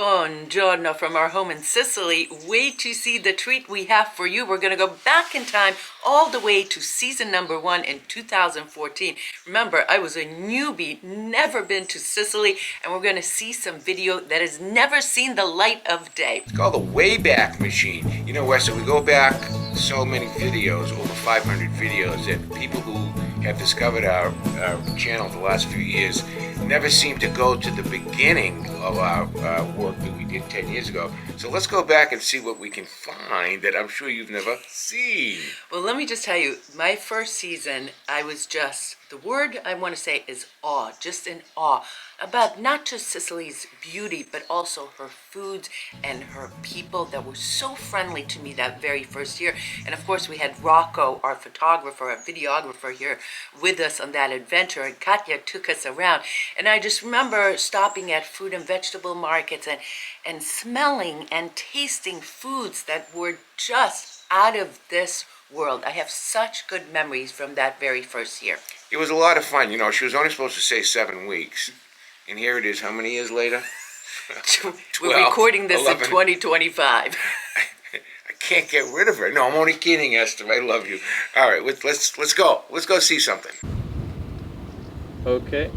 Buongiorno from our home in Sicily. Wait to see the treat we have for you. We're going to go back in time all the way to season number 1 in 2014. Remember, I was a newbie, never been to Sicily, and we're going to see some video that has never seen the light of day. It's called the Wayback Machine. You know, Weston, we go back so many videos, over 500 videos, that people who have discovered our channel the last few years never seem to go to the beginning of our work that we did 10 years ago. So let's go back and see what we can find that I'm sure you've never seen. Well, let me just tell you, my first season, I was just, the word I want to say is awe, just in awe, about not just Sicily's beauty, but also her foods and her people that were so friendly to me that very first year. And of course, we had Rocco, our photographer, our videographer here with us on that adventure, and Katya took us around. And I just remember stopping at fruit and vegetable markets and smelling and tasting foods that were just out of this world. I have such good memories from that very first year. It was a lot of fun. You know, she was only supposed to say 7 weeks. And here it is, how many years later? 12, we're recording this 11. in 2025. I can't get rid of her. No, I'm only kidding, Esther. I love you. All right, let's go. Let's go see something. Okay.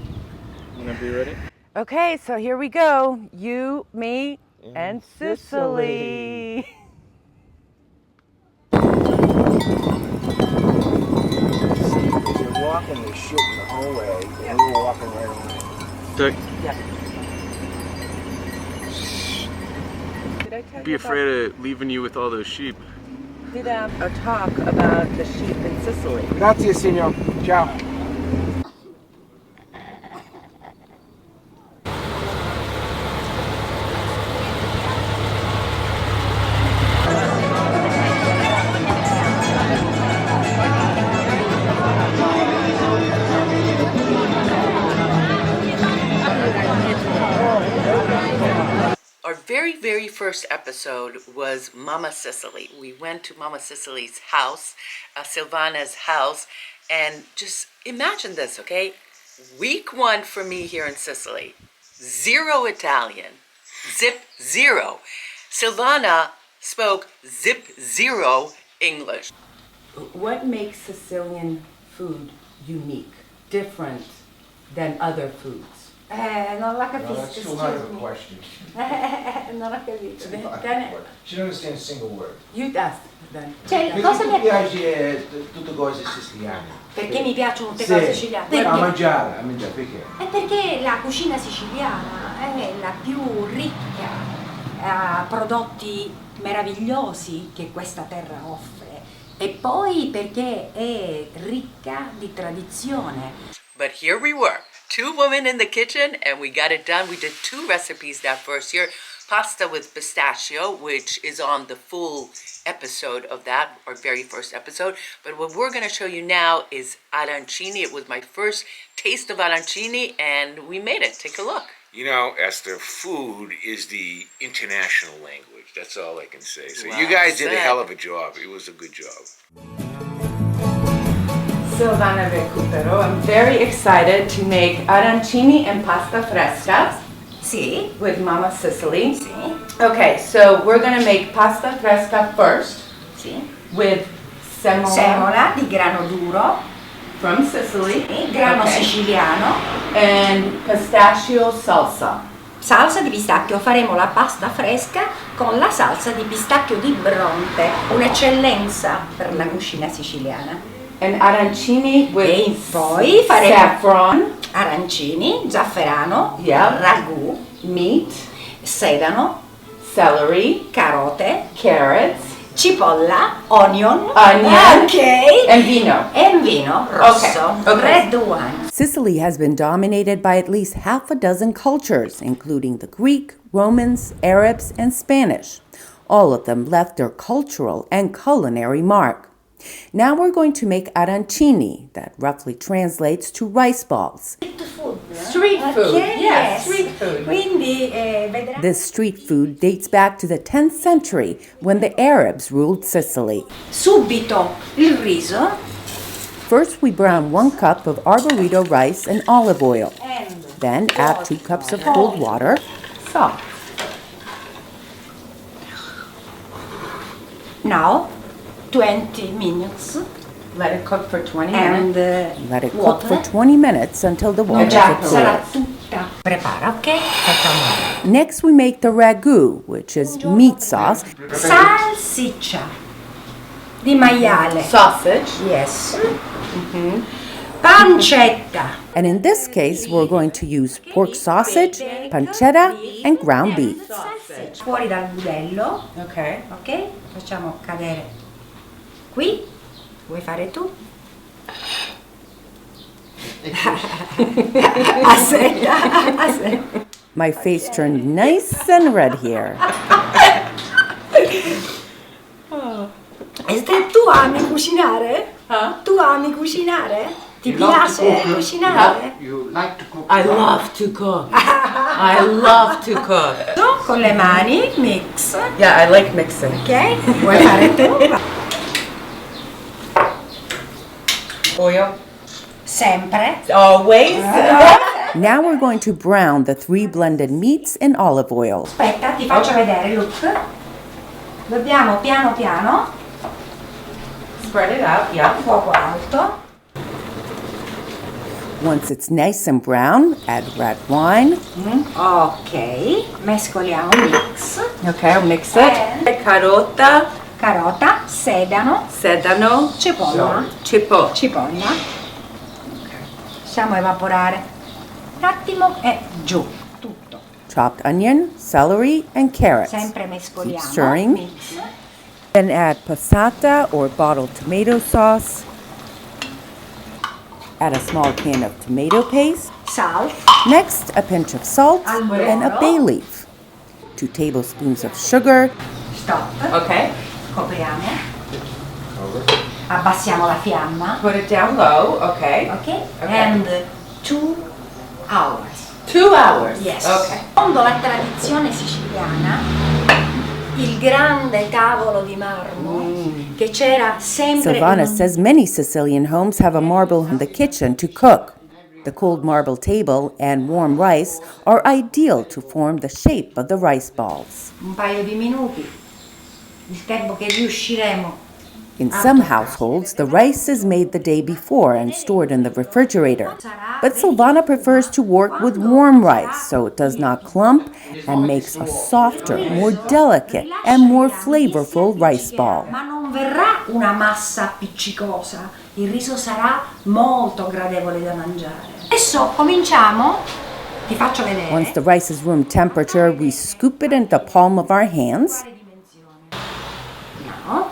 Whenever you're ready. Okay, so here we go. You, me, and Sicily. You're walking, there's shit in the hallway, and we were walking right on it. Yeah. Did I tell Be you afraid of leaving you with all those sheep. did a talk about the sheep in Sicily? Grazie, signor. Ciao. Our very first episode was Mama Sicily. We went to Mama Sicily's house, Silvana's house, and just imagine this, okay? Week 1 for me here in Sicily, 0 Italian, zip 0. Silvana spoke zip 0 English. What makes Sicilian food unique, different than other foods? Non la No, capisco. that's too hard of a question. Non ho capito. She don't understand a single word. You asked then. Cioè, Perché cosa ti mi piace tutte cose siciliane? Perché mi piacciono tutte Sì. cose siciliane? A Perché? mangiare, perché? È perché la cucina siciliana è la più ricca a prodotti meravigliosi che questa terra offre e poi perché è ricca di tradizione. But here we were, 2 women in the kitchen, and we got it done. We did 2 recipes that first year. Pasta with pistachio, which is on the full episode of that, our very first episode. But what we're going to show you now is arancini. It was my first taste of arancini, and we made it. Take a look. You know, Esther, food is the international language. That's all I can say. So Well you guys did a said. hell of a job. It was a good job. Silvana recupero. I'm very excited to make arancini and pasta fresca Sì, with Mama Sicily. sì, Okay, so we're going to make pasta fresca first sì. with semola Semola di grano duro, from Sicily, grano Okay. siciliano, and pistachio salsa. salsa di pistacchio. Faremo la pasta fresca con la salsa di pistacchio di Bronte, un'eccellenza per la cucina siciliana. And arancini with E poi faremo saffron, arancini, zafferano, Yeah. ragù, meat, sedano, celery, carote, carrots, cipolla, onion, Onion. ok, and vino. e vino rosso, Okay. red wine. Sicily has been dominated by at least half a dozen cultures, including the Greek, Romans, Arabs, and Spanish. All of them left their cultural and culinary mark. Now we're going to make arancini, that roughly translates to rice balls. Street food, Ok, yes, street food. Quindi vedrà. This street food dates back to the 10th century when the Arabs ruled Sicily. Subito il riso First, we brown 1 cup of arboreto rice in olive oil. and Then add 2 cups of cold water, salt. Now 20 minutes Let it cook for 20 and Let it cook water. for 20 minutes until the water Già is sarà absorbed. tutta prepara, ok? Facciamo Next, we make the ragu, which is meat sauce. salsiccia di maiale. Sausage. Yes. Pancetta. And in this case, we're going to use pork sausage, pancetta, and ground beef. Fuori dal budello, Okay. ok? Facciamo cadere qui. Vuoi fare tu? Aspetta. My face turned nice and red here. Eszter, tu ami cucinare? Tu ami cucinare? Ti piace cucinare? You like to cook? I love to cook. I love to cook. No, con le mani, mix. Yeah, I like mixing. Ok? Vuoi fare tu? Oil. Sempre. Always. Now we're going to brown the 3 blended meats in olive oil. Aspetta, ti faccio vedere, look. Dobbiamo piano piano, Spread it out, yeah. fuoco alto. Once it's nice and brown, add red wine, Ok, mescoliamo, mix. Okay, I'll mix it. Carota, Carota, sedano, sedano, cipolla. cipolla. Lasciamo evaporare un attimo e giù, tutto. chopped onion, celery, and carrots. Sempre mescoliamo. Keep stirring. Mix. Then add passata or bottled tomato sauce. Add a small can of tomato paste. Salt, Next, a pinch of salt and a bay leaf. 2 tablespoons of sugar. stop. Okay. Copriamo. Abbassiamo la fiamma. Put it down low. Okay. Ok? Okay. And 2 hours. 2 hours. Yes. Okay. Secondo la tradizione siciliana, il grande tavolo di marmo che c'era sempre Silvana in un- says many Sicilian homes have a marble in the kitchen to cook. The cold marble table and warm rice are ideal to form the shape of the rice balls. un paio di minuti, il tempo che riusciremo. In some households, the rice is made the day before and stored in the refrigerator. But Silvana prefers to work with warm rice so it does not clump and makes a softer, more delicate, and more flavorful rice ball. Ma non verrà una massa appiccicosa, il riso sarà molto gradevole da mangiare. Adesso cominciamo, ti faccio vedere. Once the rice is room temperature, we scoop it into the palm of our hands. No.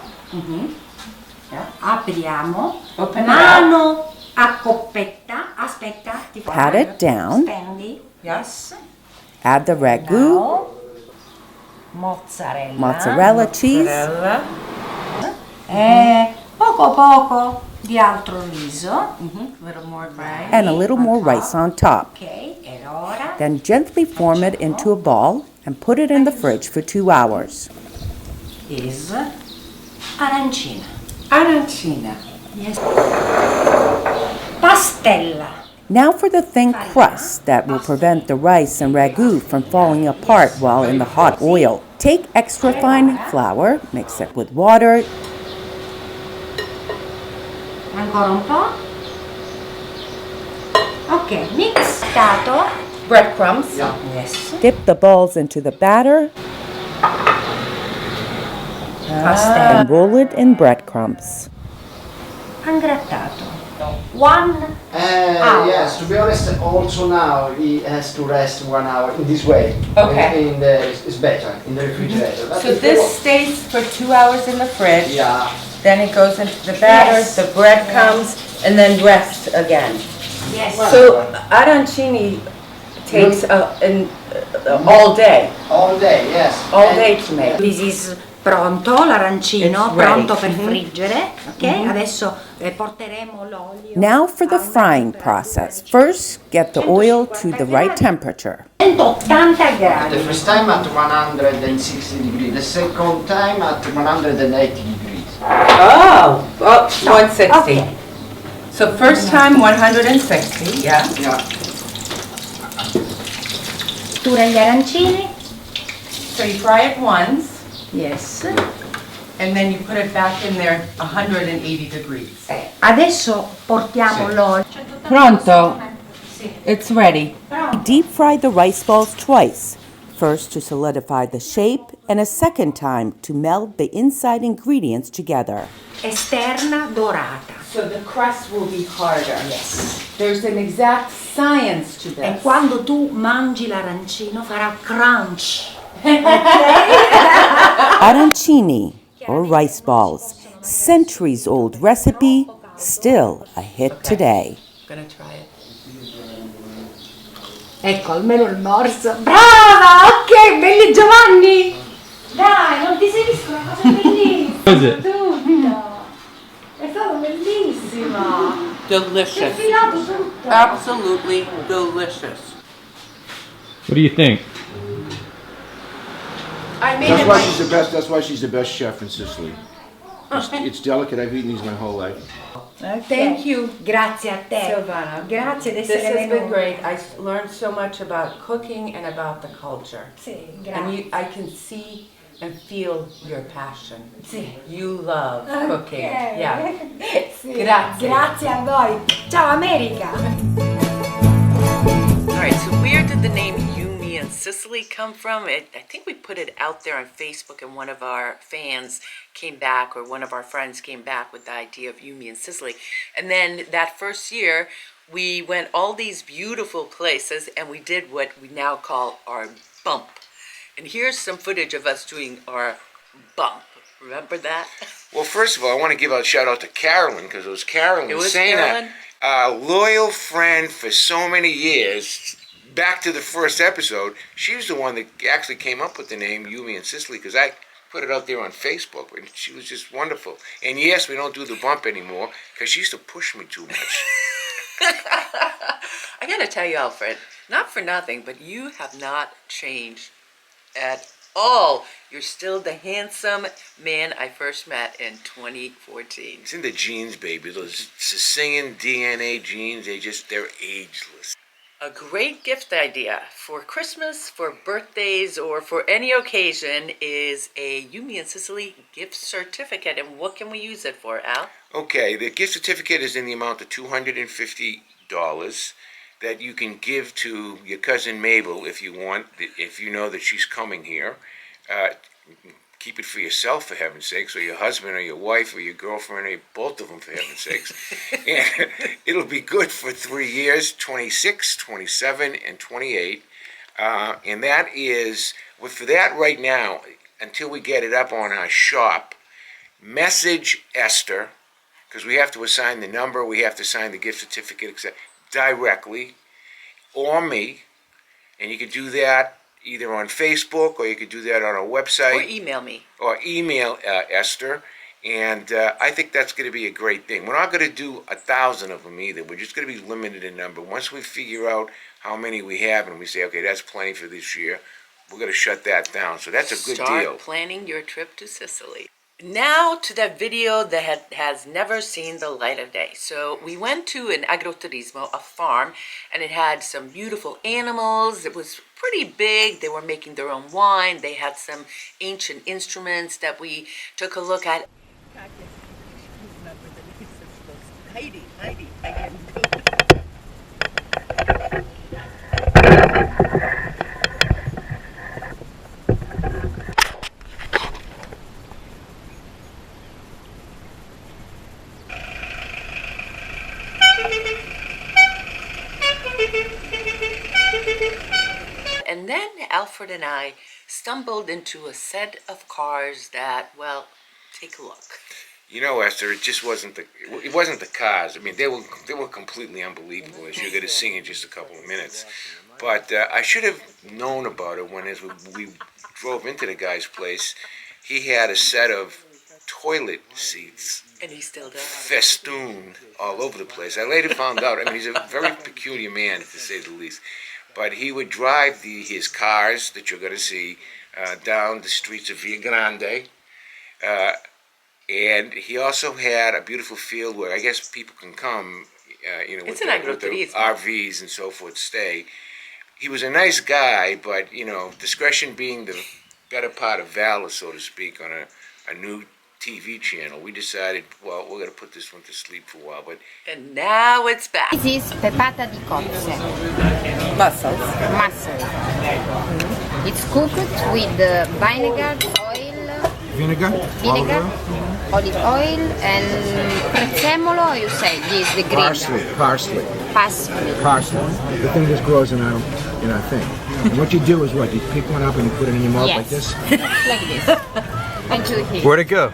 Apriamo, Open it mano a coppetta, aspetta, ti faccio Pat it down. Spendi, Yes. Add the ragu, now, mozzarella, mozzarella cheese, Mozzarella. e poco di altro riso, A little more rice. and a little more rice on top. ok, e ora Then gently form it into a ball and put it in the fridge for 2 hours. is arancina, Arancina. yes. Pastella, Now for the thin crust that will prevent the rice and ragu from falling apart while in the hot oil. Take extra fine flour, mix it with water, ancora un po', ok, mixato, Breadcrumbs. yes, dip the balls into the batter, pastella, and roll it in breadcrumbs. angrattato, 1 hour. Yes, to be honest, also now he has to rest 1 hour in this way. Okay. It's better in the refrigerator. But So if this you want- stays for 2 hours in the fridge. Yeah. Then it goes into the batter, Yes. the breadcrumbs, and then rests again. Yes. So arancini takes all day. All day, yes. All And- day to make. This is pronto, l'arancino, It's ready. pronto per friggere, ok? Adesso porteremo l'olio. Now for the frying process. First, get the oil to the right temperature. 180 The gradi. first time at 160 degrees, the second time at 180 degrees. Oh, 160. Ok. So first time 160, yeah. Yeah. Tura gli arancini. So you fry it once, Yes. And then you put it back in there 180 degrees. Adesso portiamolo. Pronto. It's ready. Deep fry the rice balls twice. First to solidify the shape and a second time to meld the inside ingredients together. Esterna dorata. So the crust will be harder. Yes. There's an exact science to E this. quando tu mangi l'arancino farà crunch. Arancini, or rice balls, centuries-old recipe, still a hit today. I'm gonna try it. Ecco, almeno il morso. Brava! Ok, belli Giovanni! Dai, non ti sei visto una cosa bellissima? Tutto! È stato bellissimo! Ti è Delicious. filato tutto! Absolutely delicious. What do you think? I made That's it why my she's the best. That's why she's the best chef in Sicily. It's delicate. I've eaten these my whole life. Thank you, Grazie a te. Silvana. Grazie di This essere has been venuta. great. I learned so much about cooking and about the culture. Sì, And grazie. I can see and feel your passion. Sì. You love cooking. Ok. Yeah. Sì. Grazie. Grazie a voi. Ciao America. All right, so where did the name You, Me, and Sicily come from? I think we put it out there on Facebook, and one of our fans came back, or one of our friends came back with the idea of You, Me, and Sicily. And then that first year, we went all these beautiful places, and we did what we now call our bump. And here's some footage of us doing our bump. Remember that? Well, first of all, I want to give a shout out to Carolyn, because it was Carolyn It was saying Carolyn? that. A loyal friend for so many years. Back to the first episode, she was the one that actually came up with the name You, Me, and Sicily, because I put it out there on Facebook, and she was just wonderful. And yes, we don't do the bump anymore, because she used to push me too much. I gotta tell you, Alfred, not for nothing, but you have not changed at all. You're still the handsome man I first met in 2014. It's in the genes, baby. Those Sicilian DNA genes, they're ageless. A great gift idea for Christmas, for birthdays, or for any occasion is a You, Me, and Sicily gift certificate. And what can we use it for, Al? Okay, the gift certificate is in the amount of $250 that you can give to your cousin Mabel if you want, if you know that she's coming here. Keep it for yourself, for heaven's sakes, or your husband, or your wife, or your girlfriend, or both of them, for heaven's sakes. And it'll be good for 3 years, 26, 27, and 28. And that is, well, for that right now, until we get it up on our shop, message Eszter, because we have to assign the number, we have to sign the gift certificate, etc., directly, or me. And you can do that either on Facebook, or you could do that on our website. Or email me. Or email Eszter, and I think that's going to be a great thing. We're not going to do 1,000 of them either. We're just going to be limited in number. Once we figure out how many we have, and we say, okay, that's plenty for this year, we're going to shut that down. So that's a good Start deal. planning your trip to Sicily. Now to that video that has never seen the light of day. So we went to an agroturismo, a farm, and it had some beautiful animals. It was pretty big. They were making their own wine. They had some ancient instruments that we took a look at. Heidi. And then Alfred and I stumbled into a set of cars that, well, take a look. You know, Eszter, it just wasn't the cars. I mean, they were completely unbelievable, as you're going to see in just a couple of minutes. But I should have known about it when, as we drove into the guy's place, he had a set of toilet seats And he still does. festooned all over the place. I later found out. I mean, he's a very peculiar man, to say the least. But he would drive his cars that you're going to see down the streets of Via Grande. And he also had a beautiful field where I guess people can come, It's with an their agroturismo. RVs and so forth, stay. He was a nice guy, but, discretion being the better part of valor, so to speak, on a new TV channel, we decided, well, we're going to put this one to sleep for a while. But And now it's back. This is pepata di cozze, Mussels. mussel. It's cooked with vinegar, oil, Vinegar? vinegar, olive oil, and prezzemolo. You say this the green Parsley. parsley. The thing just grows in our thing. And what you do is what? You pick one up and you put it in your mouth like this? Like this. And to here. Where'd it go?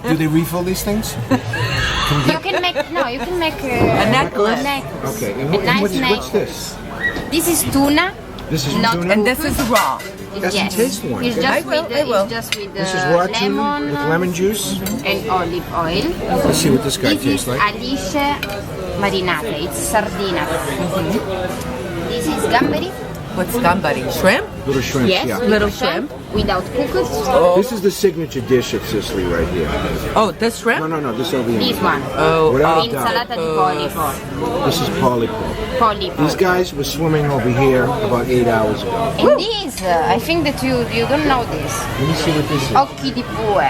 Do they refill these things? You can make a necklace. Okay, and A nice what's necklace. this? This is tuna. This is Not tuna? And this is raw. That's Yes. some taste one. It's I just will, with I will. it's just with This is raw tuna lemon with lemon juice. and olive oil. Let's see what this guy This tastes is like. alice marinate. It's sardina. This is gamberi. What's gambari? Shrimp? Little shrimp, Yes, yeah. Little shrimp. without cooked. This is the signature dish of Sicily right here. Oh, this shrimp? No, this over here. This one. Oh, Without a doubt. Insalata di polipo. This is polipo. Polipo. These guys were swimming over here about 8 hours ago. And this, I think that you don't know this. Let me see what this is. Occhi di bue.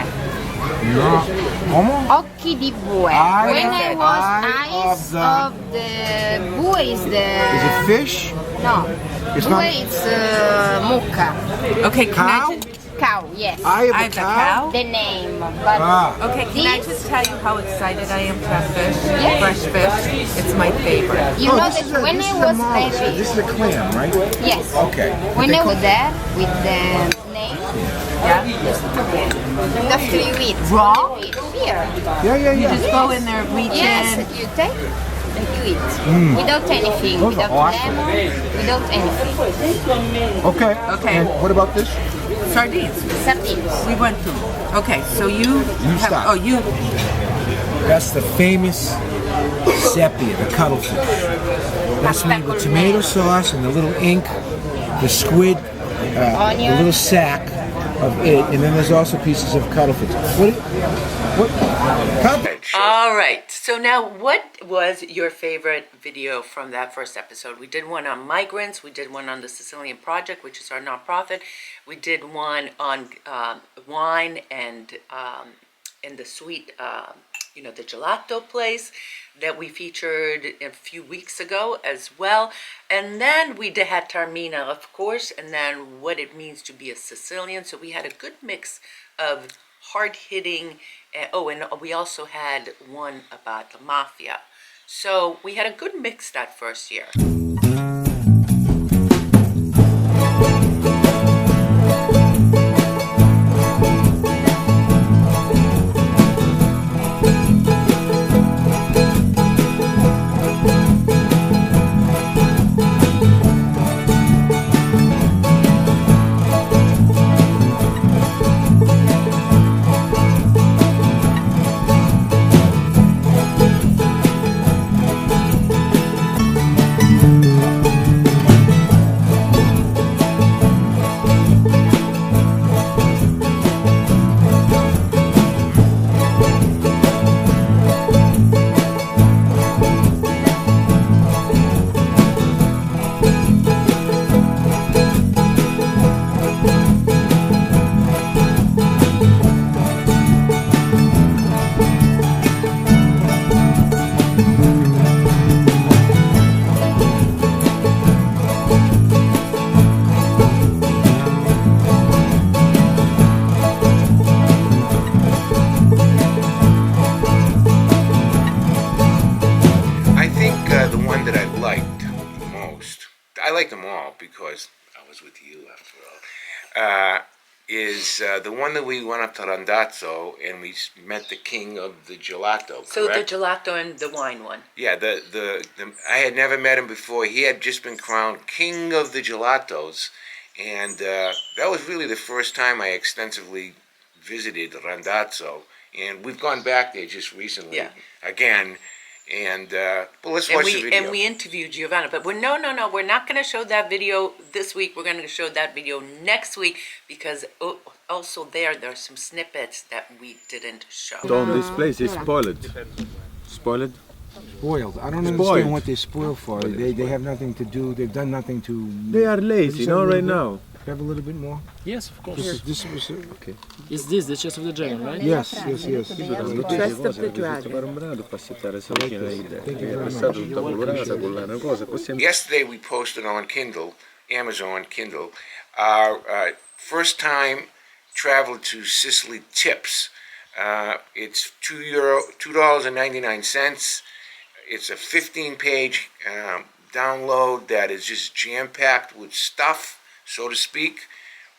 No. Como? Occhi di bue. Eye When I was eye eyes of of the bue is the Is it fish? no. It's Bue not- it's mucca. Okay, can Cow? I just, Cow, yes. Eye of I a have the cow? cow? The name. But Okay, can I This- just tell you how excited I am to have fish? Yes. Fresh fish. It's my favorite. you know this that when this I is a was mollusk. baby, This is a clam, right? yes. Okay. When I was there with the name, Yeah? and after you eat, Raw? you eat here. Yeah. Just go in there, reach Yes, in. you take and you eat without anything, Those are without awesome. lemon, without anything. Okay. Okay. And what about this? Sardines. Sardines. We went through. Okay, so you have, stop. oh, you, That's the famous sepia, the cuttlefish. That's made with tomato sauce and the little ink, the squid, the Onion. little sack of it, and then there's also pieces of cuttlefish. What? All right. So now, what was your favorite video from that first episode? We did one on migrants. We did one on the Sicilian Project, which is our nonprofit. We did one on wine and the sweet, the gelato place that we featured a few weeks ago as well. And then we had Taormina, of course, and then what it means to be a Sicilian. So we had a good mix of hard-hitting, and we also had one about the mafia. So we had a good mix that first year. I like them all because I was with you after all, is the one that we went up to Randazzo and we met the king of the gelato, So correct? the gelato and the wine one. Yeah, I had never met him before. He had just been crowned king of the gelatos, and that was really the first time I extensively visited Randazzo, and we've gone back there just recently again. And well, let's watch the video. And we interviewed Giovanna, but we're not going to show that video this week. We're going to show that video next week because also there's some snippets that we didn't show. So this place is spoiled. Spoiled? Spoiled. I don't understand what they spoil for. They have nothing to do. They've done nothing to. They are lazy, right now. Have a little bit more. Yes, of course. This was okay. Is this the chest of the dragon, right? Yes, yes, yes. Chest of the dragon. Yesterday we posted on Kindle, Amazon Kindle, our first time travel to Sicily tips. It's $2.99. It's a 15-page download that is just jam-packed with stuff, so to speak.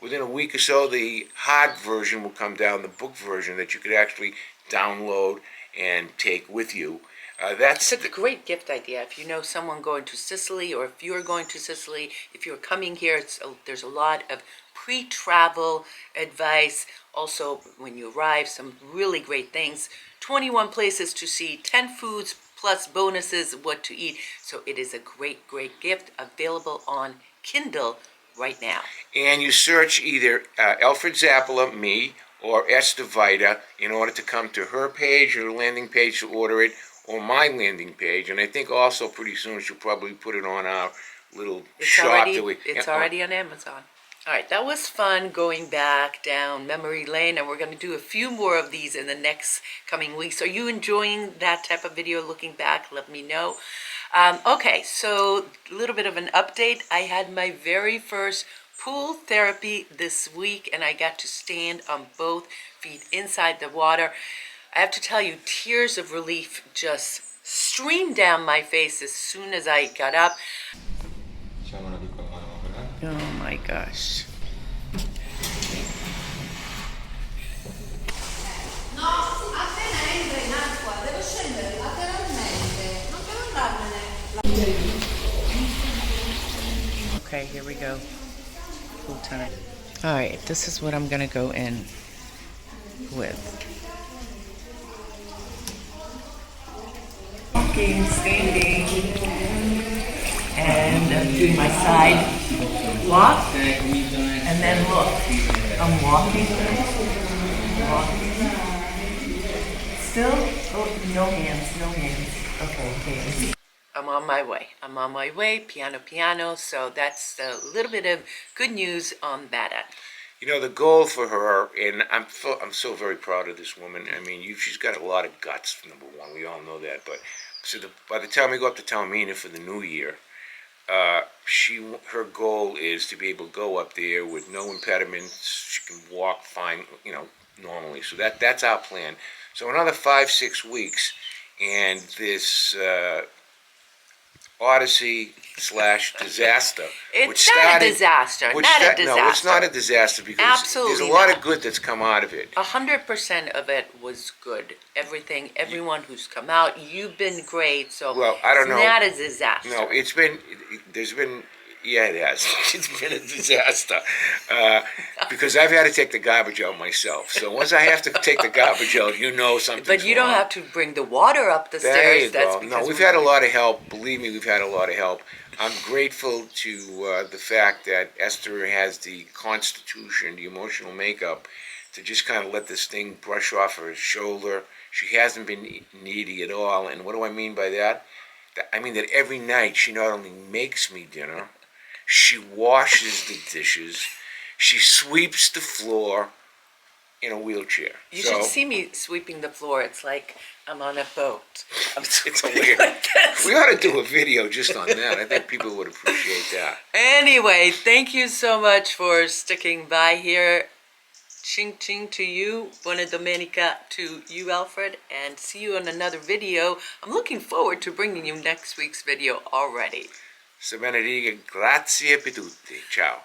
Within a week or so, the hard version will come down, the book version that you could actually download and take with you. It's a great gift idea. If you know someone going to Sicily, or if you're going to Sicily, if you're coming here, there's a lot of pre-travel advice. Also, when you arrive, some really great things. 21 places to see, 10 foods plus bonuses, what to eat. So it is a great, great gift available on Kindle right now. And you search either Alfred Zappola, me, or Eszter Vita in order to come to her page or landing page to order it, or my landing page. And I think also pretty soon she'll probably put it on our little shop. It's already on Amazon. All right, that was fun going back down memory lane, and we're going to do a few more of these in the next coming weeks. Are you enjoying that type of video, looking back? Let me know. Okay, so a little bit of an update. I had my very first pool therapy this week, and I got to stand on both feet inside the water. I have to tell you, tears of relief just streamed down my face as soon as I got up. Oh my gosh. Okay, here we go. Full time. All right, this is what I'm gonna go in with. Walking, standing, and I'm doing my side walk, and then look, I'm walking, still, oh, no hands, okay, hands. I'm on my way, piano, so that's a little bit of good news on that end. You know, the goal for her, and I'm so very proud of this woman. I mean, she's got a lot of guts, number one, we all know that, but so by the time we go up to Taormina for the new year, her goal is to be able to go up there with no impediments. She can walk fine, normally. So that's our plan. So another 5-6 weeks, and this odyssey/disaster. It's not a disaster. No, it's not a disaster because Absolutely there's a lot not. of good that's come out of it. 100% of it was good. Everyone who's come out, you've been great. So well, I don't know. It's not a disaster. No, it has. It's been a disaster because I've had to take the garbage out myself. So once I have to take the garbage out, something's But you don't have to bring the water up the stairs. There you go. No, we've had a lot of help. Believe me, we've had a lot of help. I'm grateful to the fact that Eszter has the constitution, the emotional makeup, to just kind of let this thing brush off her shoulder. She hasn't been needy at all. And what do I mean by that? I mean that every night she not only makes me dinner, she washes the dishes, she sweeps the floor in a wheelchair. You should see me sweeping the floor. It's like I'm on a boat. It's hilarious. We ought to do a video just on that. I think people would appreciate that. Anyway, thank you so much for sticking by here. Ching ching to you. Buona domenica to you, Alfred. And see you in another video. I'm looking forward to bringing you next week's video already. Se benedica, grazie per tutti. Ciao.